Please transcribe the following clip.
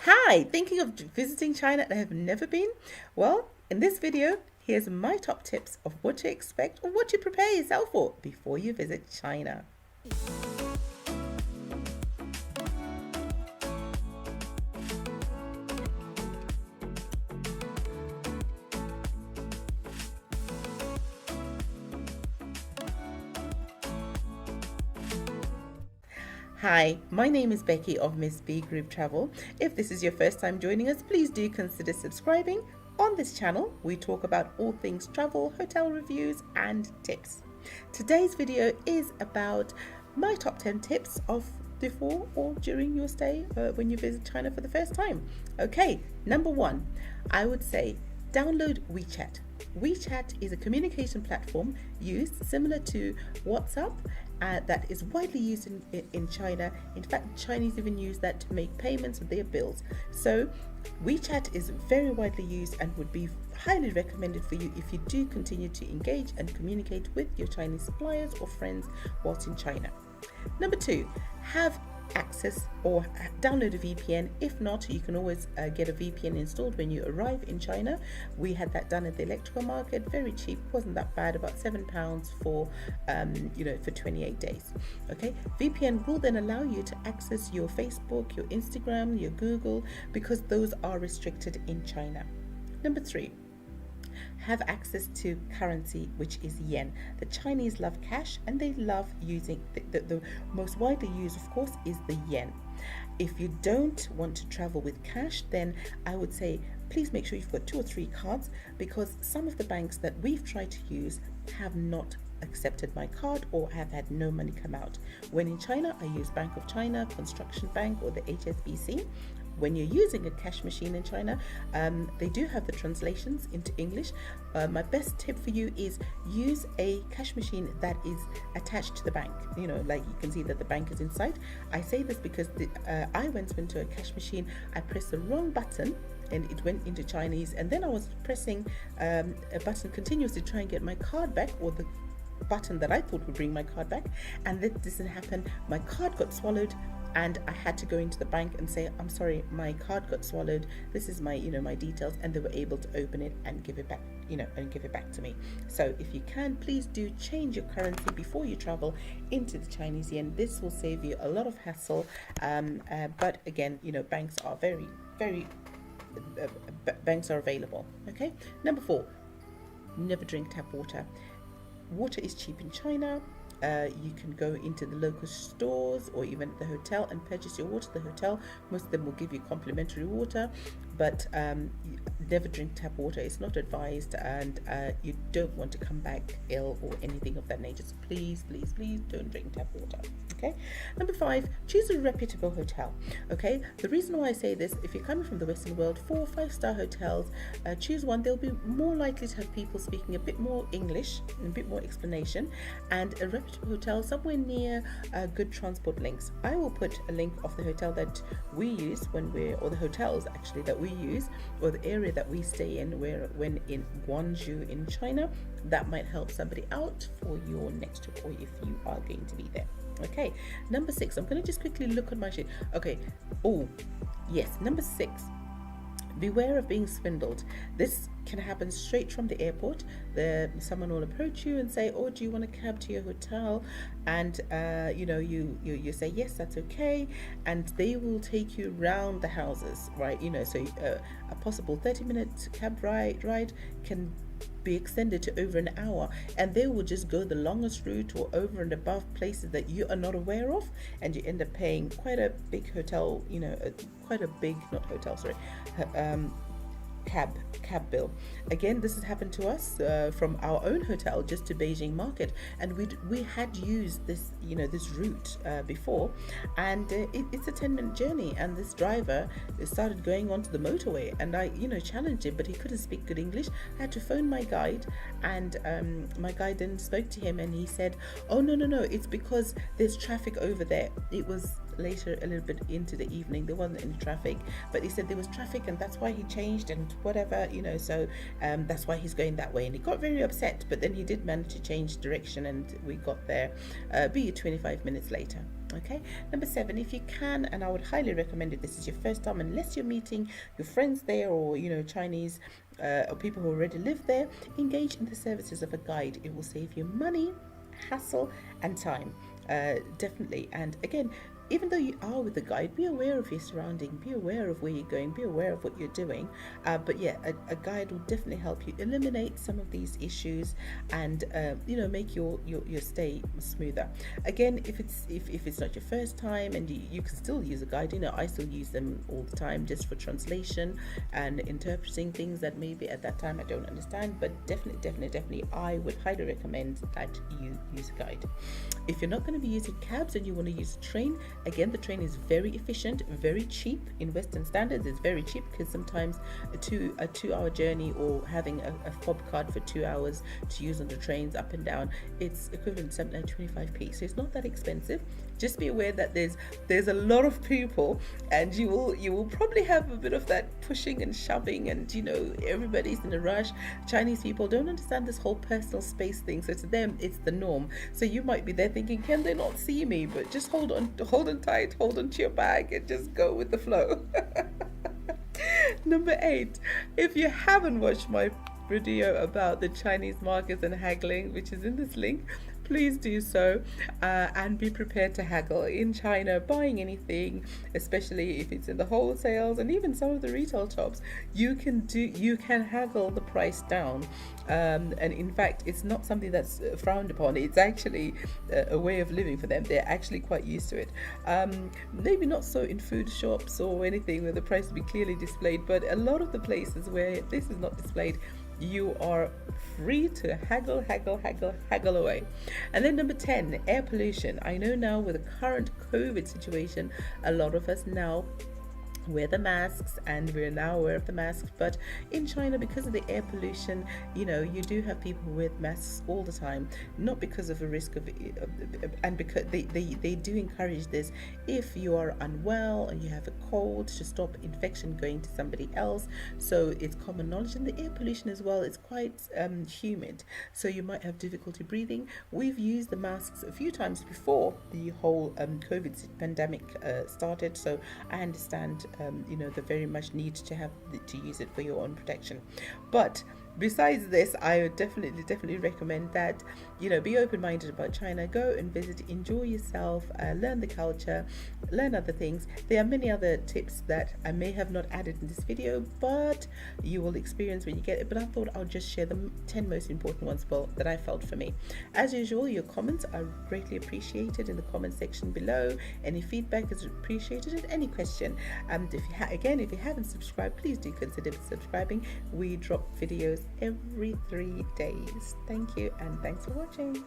Hi, thinking of visiting China and have never been? Well, in this video, here's my top tips of what to expect or what to prepare yourself for before you visit China. Hi, my name is Becky of Miss B Group Travel. If this is your first time joining us, please do consider subscribing. On this channel, we talk about all things travel, hotel reviews, and tips. Today's video is about my top 10 tips of before or during your stay when you visit China for the first time. Okay, number one, I would say download WeChat. WeChat is a communication platform used similar to WhatsApp that is widely used in China. In fact, Chinese even use that to make payments of their bills. So WeChat is very widely used and would be highly recommended for you if you do continue to engage and communicate with your Chinese suppliers or friends whilst in China. Number two, have access or download a VPN. If not, you can always get a VPN installed when you arrive in China. We had that done at the electrical market, very cheap, wasn't that bad, about £7 for for 28 days. Okay, VPN will then allow you to access your Facebook, your Instagram, your Google, because those are restricted in China. Number three, have access to currency, which is yen. The Chinese love cash and they love using the most widely used, of course, is the yen. If you don't want to travel with cash, then I would say please make sure you've got 2 or 3 cards, because some of the banks that we've tried to use have not accepted my card or have had no money come out. When in China, I use Bank of China, Construction Bank, or the HSBC. When you're using a cash machine in China, they do have the translations into English. My best tip for you is use a cash machine that is attached to the bank. Like you can see that the bank is inside. I say this because I once went to a cash machine, I pressed the wrong button and it went into Chinese, and then I was pressing a button continuously to try and get my card back, or the button that I thought would bring my card back, and that didn't happen. My card got swallowed and I had to go into the bank and say, I'm sorry, my card got swallowed, this is my my details, and they were able to open it and give it back, and give it back to me. So if you can, please do change your currency before you travel into the Chinese yen. This will save you a lot of hassle, but again, banks are banks are available. Okay, number 4, never drink tap water. Water is cheap in China. You can go into the local stores or even the hotel and purchase your water. The hotel, most of them will give you complimentary water, but never drink tap water. It's not advised, and you don't want to come back ill or anything of that nature. So please, please, please don't drink tap water. Okay. Number 5, choose a reputable hotel. Okay. The reason why I say this, if you're coming from the Western world, 4 or 5-star hotels, choose one. They'll be more likely to have people speaking a bit more English, a bit more explanation, and a reputable hotel somewhere near good transport links. I will put a link of the hotel that we use or the hotels actually that we use, or the area that we stay in when in Guangzhou in China. That might help somebody out for your next trip, or if you are going to be there. Okay, number 6, I'm going to just quickly look at my sheet. Okay, oh yes, number 6, beware of being swindled. This can happen straight from the airport. Someone will approach you and say, oh, do you want a cab to your hotel? And you say yes, that's okay, and they will take you round the houses, right? So a possible 30-minute cab ride can be extended to over an hour, and they will just go the longest route or over and above places that you are not aware of, and you end up paying quite a big hotel, quite a big, not hotel, sorry, cab bill. Again, this has happened to us from our own hotel just to Beijing market, and we had used this this route before, and it's a 10-minute journey, and this driver started going onto the motorway, and I challenged him, but he couldn't speak good English. I had to phone my guide, and my guide then spoke to him, and he said, oh no, it's because there's traffic over there. It was later, a little bit into the evening. There wasn't any traffic, but he said there was traffic and that's why he changed and whatever, so that's why he's going that way, and he got very upset, but then he did manage to change direction and we got there, be it 25 minutes later. Okay, number 7, if you can, and I would highly recommend it, this is your first time, unless you're meeting your friends there or Chinese or people who already live there, engage in the services of a guide. It will save you money, hassle and time, definitely. And again, even though you are with a guide, be aware of your surrounding, be aware of where you're going, be aware of what you're doing. But yeah, a guide will definitely help you eliminate some of these issues and make your stay smoother. Again, if it's not your first time, and you can still use a guide. I still use them all the time just for translation and interpreting things that maybe at that time I don't understand. But definitely, I would highly recommend that you use a guide. If you're not going to be using cabs and you want to use a train, again, the train is very efficient, very cheap. In Western standards, it's very cheap, because sometimes a 2-hour journey or having a fob card for 2 hours to use on the trains up and down, it's equivalent to something like 25p. So it's not that expensive. Just be aware that there's a lot of people, and you will probably have a bit of that pushing and shoving, and everybody's in a rush. Chinese people don't understand this whole personal space thing, so to them it's the norm. So you might be there thinking, can they not see me? But just hold on tight, hold on to your bag and just go with the flow. Number 8, if you haven't watched my video about the Chinese markets and haggling, which is in this link, please do so, and be prepared to haggle in China. Buying anything, especially if it's in the wholesales and even some of the retail shops, you can haggle the price down, and in fact it's not something that's frowned upon. It's actually a way of living for them. They're actually quite used to it. Maybe not so in food shops or anything where the price will be clearly displayed, but a lot of the places where this is not displayed, you are free to haggle away. And then number 10, air pollution. I know now with the current COVID situation, a lot of us now wear the masks, and we're now aware of the masks, but in China, because of the air pollution, you do have people who wear masks all the time, not because of a risk of and because they do encourage this if you are unwell and you have a cold, to stop infection going to somebody else. So it's common knowledge. And the air pollution as well, it's quite humid, so you might have difficulty breathing. We've used the masks a few times before the whole COVID pandemic started, so I understand the very much need to use it for your own protection. But besides this, I would definitely recommend that be open-minded about China. Go and visit, enjoy yourself, learn the culture, learn other things. There are many other tips that I may have not added in this video, but you will experience when you get it. But I thought I'll just share the 10 most important ones that I felt for me. As usual, your comments are greatly appreciated in the comment section below. Any feedback is appreciated, and any question. And if you haven't subscribed, please do consider subscribing. We drop videos every 3 days. Thank you, and thanks for watching.